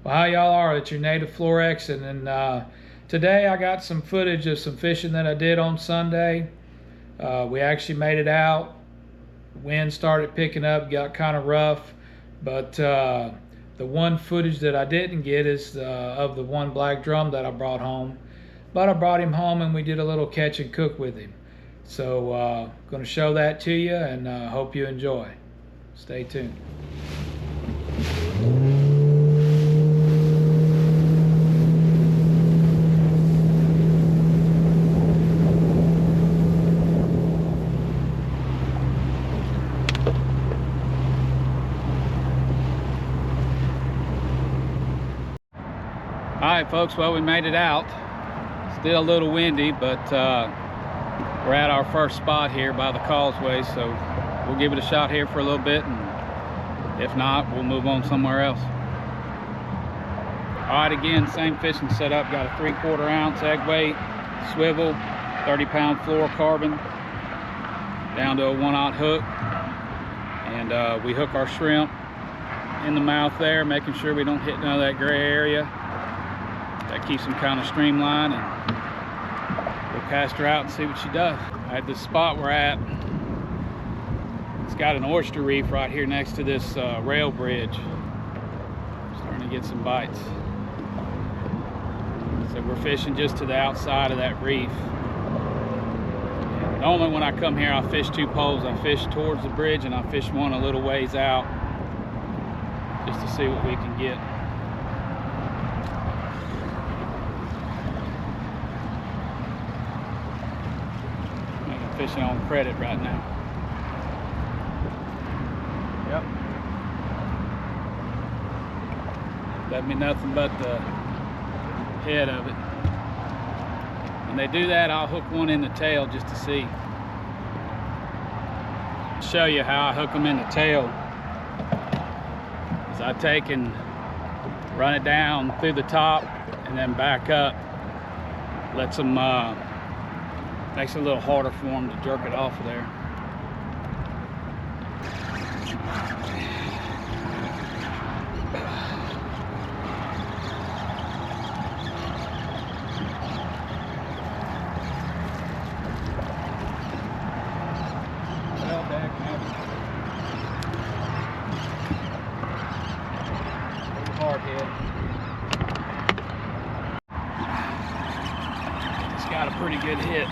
Well, how y'all are? It's your native Flor-xan, and today I got some footage of some fishing that I did on Sunday. We actually made it out. Wind started picking up, got kind of rough, but the one footage that I didn't get is of the one black drum that I brought home. But I brought him home and we did a little catch and cook with him. So going to show that to you, and hope you enjoy. Stay tuned. Alright folks, well, we made it out. Still a little windy, but we're at our first spot here by the causeway, so we'll give it a shot here for a little bit, and if not, we'll move on somewhere else. Alright, again, same fishing setup. Got a 3/4 ounce egg weight, swivel, 30-pound fluorocarbon, down to a 1/0 hook, and we hook our shrimp in the mouth there, making sure we don't hit none of that gray area. That keeps them kind of streamlined, and we'll cast her out and see what she does. At the spot we're at, it's got an oyster reef right here next to this rail bridge. Starting to get some bites. So we're fishing just to the outside of that reef. And normally when I come here, I fish two poles. I fish towards the bridge and I fish one a little ways out, just to see what we can get. Fishing on credit right now. Yep. That'd be nothing but the head of it. When they do that, I'll hook one in the tail just to see. Show you how I hook them in the tail. Is I take and run it down through the top and then back up. Lets them makes it a little harder for them to jerk it off of there. Well, hard head. It's got a pretty good hit.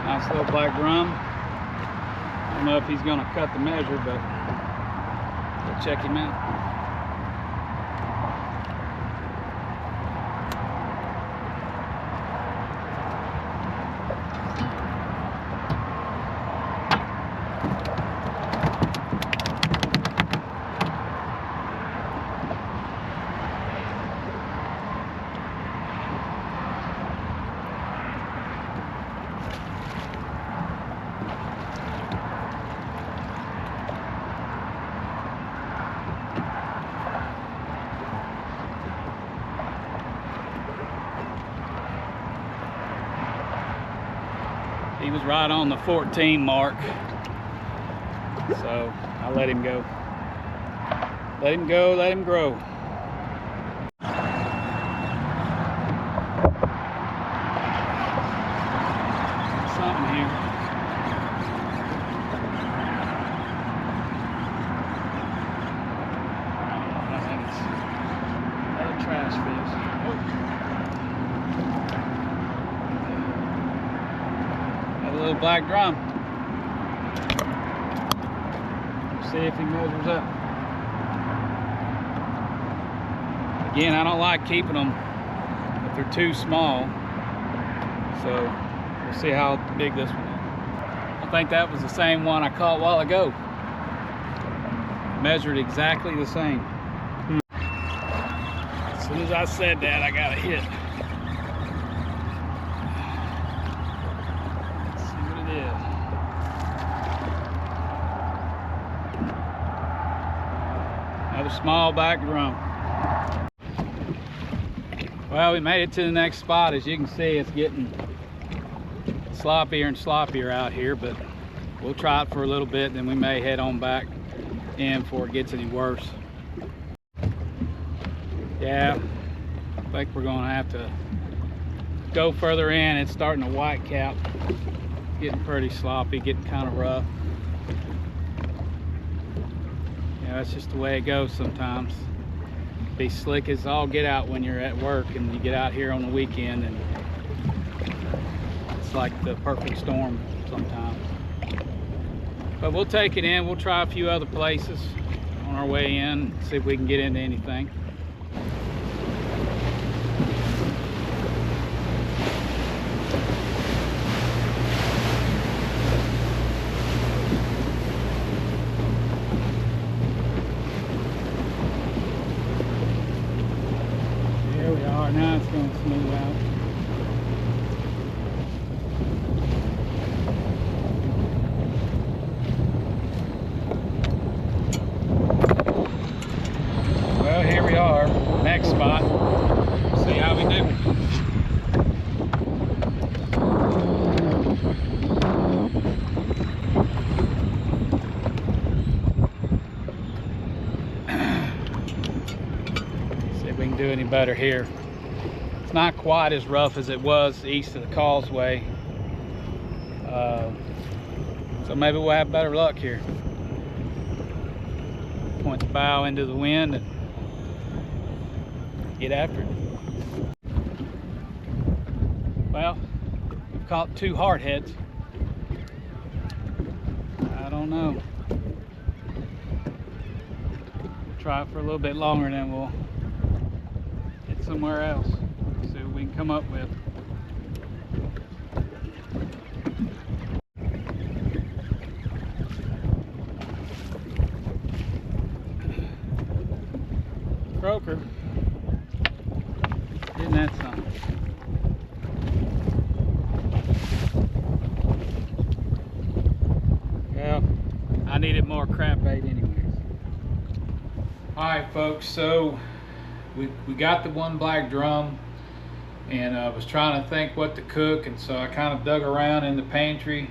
Nice little black drum. I don't know if he's going to cut the measure, but we'll check him out. He was right on the 14 mark, so I let him go. Let him go, let him grow. Something here. I think it's another trash fish. Little black drum. See if he measures up. Again, I don't like keeping them if they're too small, so we'll see how big this one is. I think that was the same one I caught a while ago. Measured exactly the same. As soon as I said that, I got a hit. Another small black drum. Well, we made it to the next spot. As you can see, it's getting sloppier and sloppier out here, but we'll try it for a little bit, then we may head on back in before it gets any worse. Yeah, I think we're gonna have to go further in. It's starting to white cap, getting pretty sloppy, getting kind of rough. Yeah, that's just the way it goes sometimes. Be slick as all get out when you're at work, and you get out here on the weekend and it's like the perfect storm sometimes. But we'll take it in. We'll try a few other places on our way in, see if we can get into anything. Here we are. Now it's going to smooth out. Well, here we are, next spot. See how we do. See if we can do any better here. It's not quite as rough as it was east of the causeway. So maybe we'll have better luck here. Point the bow into the wind and get after it. Well, we've caught two hardheads. I don't know. Try it for a little bit longer and then we'll hit somewhere else. See what we can come up with. Croaker. Isn't that something? Well, I needed more crab bait anyways. Alright folks, so we got the one black drum, and I was trying to think what to cook, and so I kind of dug around in the pantry,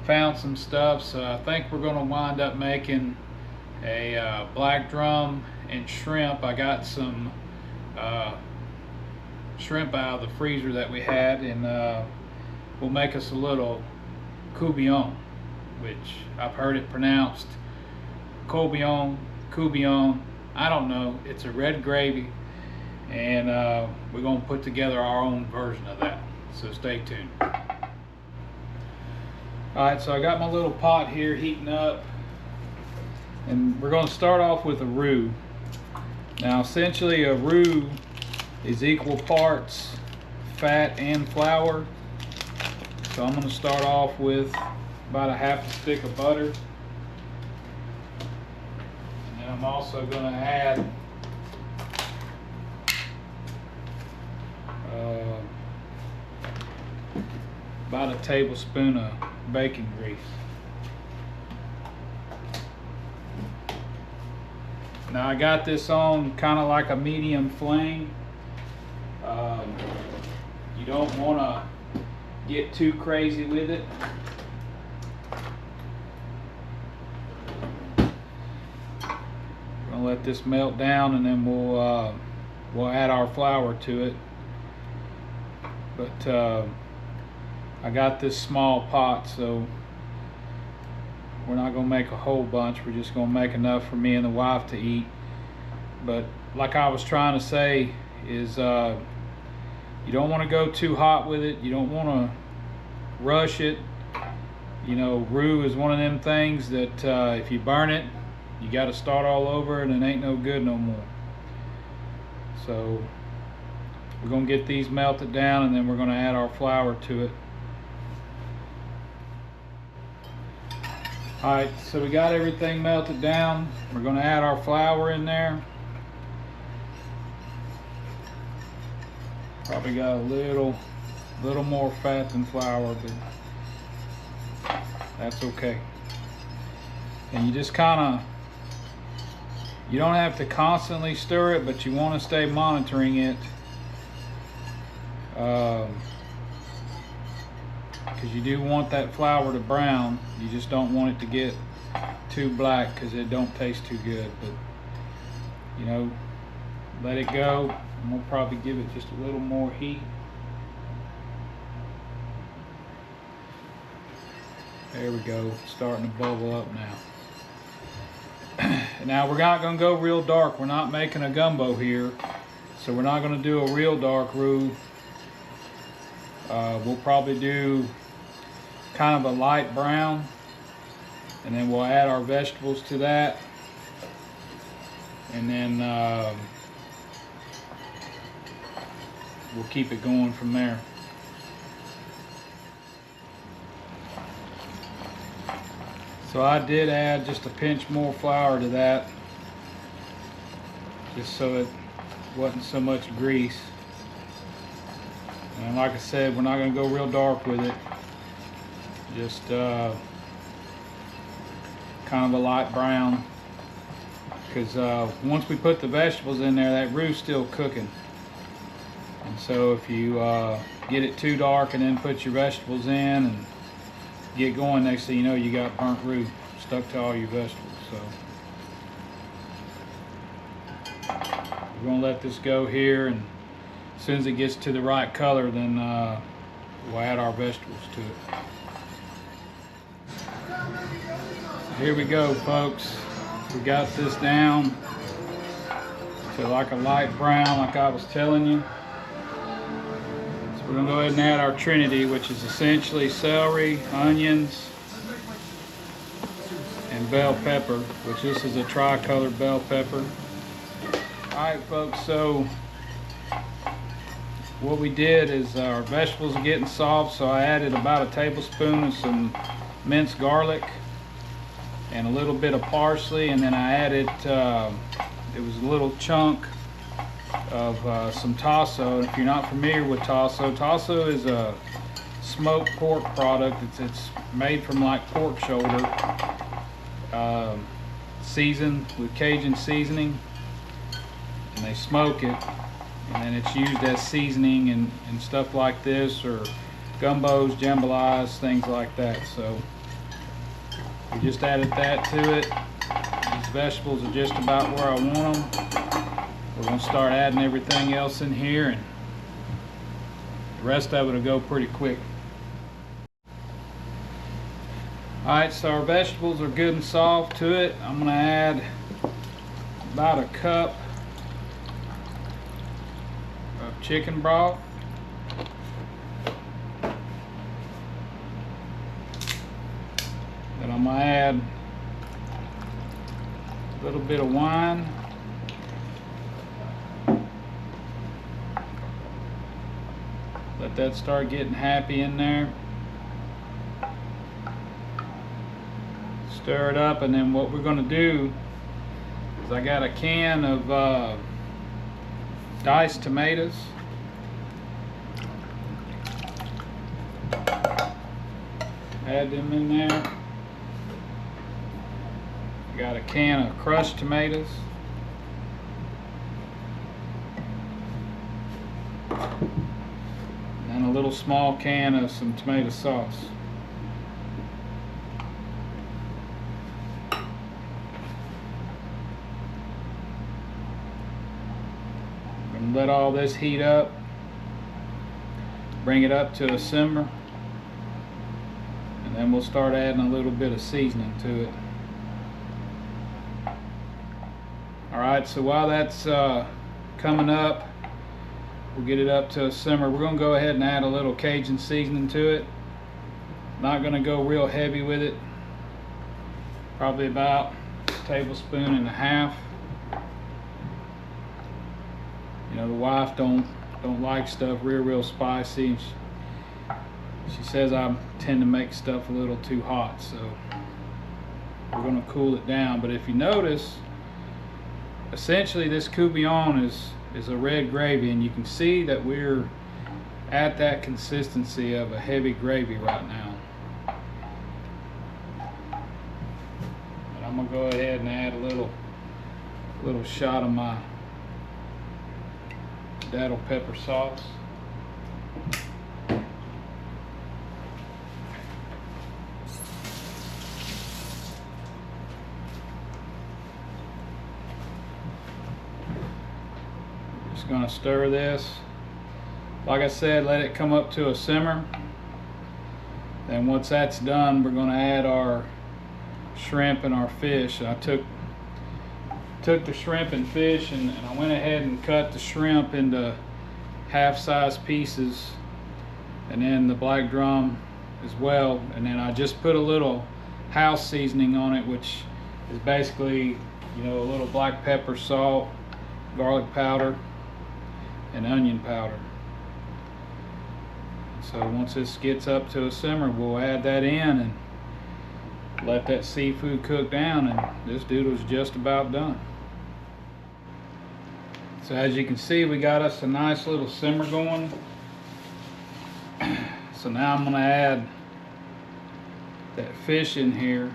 found some stuff. So I think we're going to wind up making a black drum and shrimp. I got some shrimp out of the freezer that we had, and we'll make us a little courtbouillon, which I've heard it pronounced courtbouillon, I don't know. It's a red gravy, and we're going to put together our own version of that, so stay tuned. Alright, so I got my little pot here heating up, and we're going to start off with a roux. Now essentially a roux is equal parts fat and flour, so I'm going to start off with about a half a stick of butter, and then I'm also going to add about a tablespoon of bacon grease. Now I got this on kind of like a medium flame. You don't want to get too crazy with it. We're gonna let this melt down, and then we'll add our flour to it. But I got this small pot, so we're not gonna make a whole bunch. We're just gonna make enough for me and the wife to eat. But like I was trying to say is you don't want to go too hot with it. You don't want to rush it. You know, roux is one of them things that if you burn it, you got to start all over, and it ain't no good no more. So we're gonna get these melted down, and then we're gonna add our flour to it. Alright, so we got everything melted down. We're going to add our flour in there. Probably got a little more fat than flour, but that's okay. And you just kind of You don't have to constantly stir it, but you want to stay monitoring it, because you do want that flour to brown. You just don't want it to get too black, because it don't taste too good. But you know, let it go, and we'll probably give it just a little more heat. There we go, it's starting to bubble up now. Now we're not going to go real dark. We're not making a gumbo here, so we're not going to do a real dark roux. We'll probably do kind of a light brown, and then we'll add our vegetables to that, and then we'll keep it going from there. So I did add just a pinch more flour to that, just so it wasn't so much grease. And like I said, we're not going to go real dark with it. Just kind of a light brown, because once we put the vegetables in there, that roux's still cooking. And so if you get it too dark and then put your vegetables in and get going, next thing you know, you got burnt roux stuck to all your vegetables. So we're going to let this go here, and as soon as it gets to the right color, then we'll add our vegetables to it. Here we go, folks. We got this down to like a light brown, like I was telling you. We're going to go ahead and add our trinity, which is essentially celery, onions, and bell pepper, which this is a tri-colored bell pepper. Alright folks, so what we did is our vegetables are getting soft, so I added about a tablespoon of some minced garlic and a little bit of parsley, and then I added, it was a little chunk of some tasso. And if you're not familiar with tasso is a smoked pork product. It's made from like pork shoulder, seasoned with Cajun seasoning, and they smoke it, and then it's used as seasoning and stuff like this, or gumbos, jambalas, things like that. So we just added that to it. These vegetables are just about where I want them. We're going to start adding everything else in here, and the rest of it will go pretty quick. Alright, so our vegetables are good and soft to it. I'm going to add about a cup of chicken broth. Then I'm going to add a little bit of wine. Let that start getting happy in there. Stir it up, and then what we're going to do is I got a can of diced tomatoes. Add them in there. Got a can of crushed tomatoes. And a little small can of some tomato sauce. I'm going to let all this heat up. Bring it up to a simmer. And then we'll start adding a little bit of seasoning to it. Alright, so while that's coming up, we'll get it up to a simmer. We're going to go ahead and add a little Cajun seasoning to it. Not going to go real heavy with it. Probably about a tablespoon and a half. You know, the wife don't like stuff real spicy. She says I tend to make stuff a little too hot, so we're going to cool it down. But if you notice, essentially this coubillon is a red gravy, and you can see that we're at that consistency of a heavy gravy right now. But I'm going to go ahead and add a little A little shot of my daddle pepper sauce. Just gonna stir this. Like I said, let it come up to a simmer. Then once that's done, we're gonna add our shrimp and our fish. I took the shrimp and fish and I went ahead and cut the shrimp into half-size pieces, and then the black drum as well. And then I just put a little house seasoning on it, which is basically, you know, a little black pepper, salt, garlic powder, and onion powder. So once this gets up to a simmer, we'll add that in and let that seafood cook down, and this doodle's just about done. So as you can see, we got us a nice little simmer going. So now I'm gonna add that fish in here.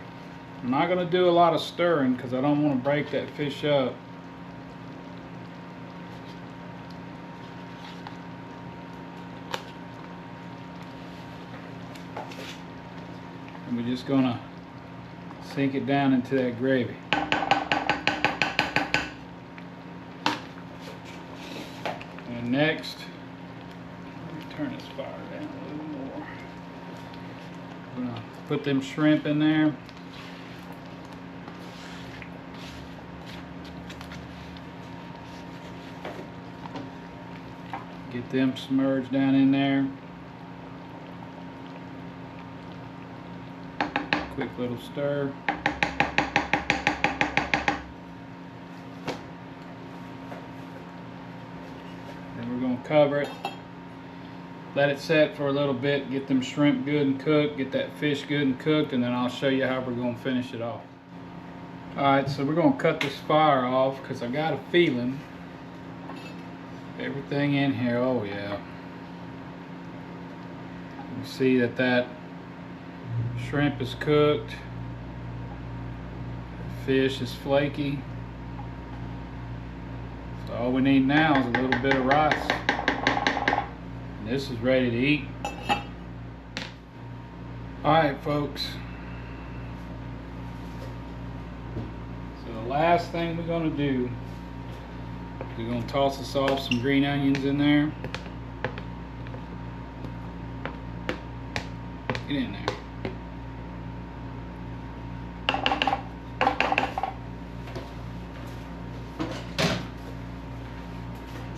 I'm not gonna do a lot of stirring because I don't want to break that fish up. And we're just gonna sink it down into that gravy. And next, let me turn this fire down a little more. I'm gonna put them shrimp in there. Get them submerged down in there. Quick little stir. Then we're going to cover it, let it set for a little bit, get them shrimp good and cooked, get that fish good and cooked, and then I'll show you how we're going to finish it off. Alright, so we're going to cut this fire off because I got a feeling everything in here, oh yeah. You see that shrimp is cooked, the fish is flaky. So all we need now is a little bit of rice. And this is ready to eat. Alright folks. So the last thing we're going to do, we're going to toss us off some green onions in there. Get in there.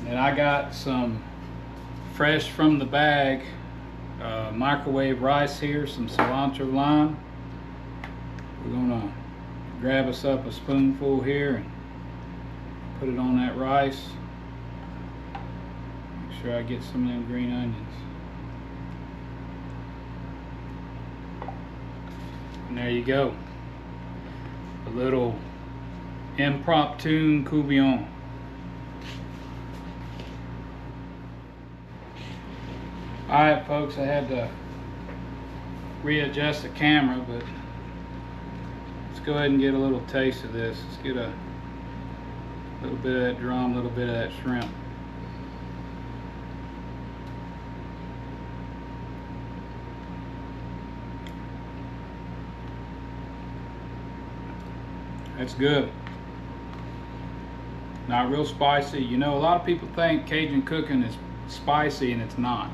And I got some fresh from the bag microwave rice here, some cilantro lime. We're gonna grab us up a spoonful here and put it on that rice. Make sure I get some of them green onions. And there you go. A little impromptu courgette. Alright folks, I had to readjust the camera, but let's go ahead and get a little taste of this. Let's get a little bit of that drum, a little bit of that shrimp. That's good. Not real spicy. You know, a lot of people think Cajun cooking is spicy, and it's not.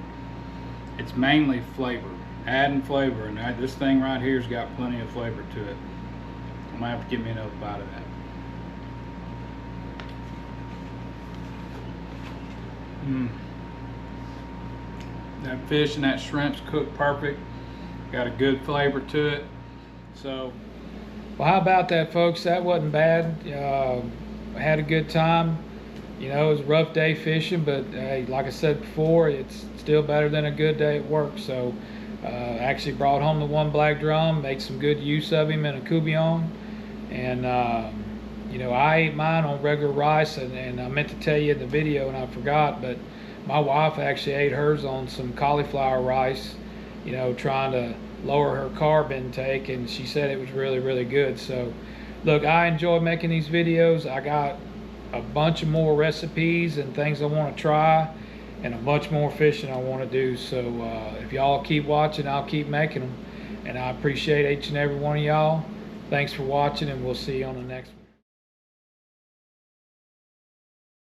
It's mainly flavor, adding flavor, and this thing right here's got plenty of flavor to it. I'm gonna have to give me another bite of that. That fish and that shrimp's cooked perfect. Got a good flavor to it. So, well, how about that, folks? That wasn't bad. I had a good time. You know, it was a rough day fishing, but hey, like I said before, it's still better than a good day at work. So actually brought home the one black drum, made some good use of him in a courgette, and you know, I ate mine on regular rice, and I meant to tell you in the video and I forgot, but my wife actually ate hers on some cauliflower rice, you know, trying to lower her carb intake, and she said it was really, really good. So Look, I enjoy making these videos. I got a bunch of more recipes and things I want to try, and a bunch more fishing I want to do. So if y'all keep watching, I'll keep making them. And I appreciate each and every one of y'all. Thanks for watching, and we'll see you on the next one.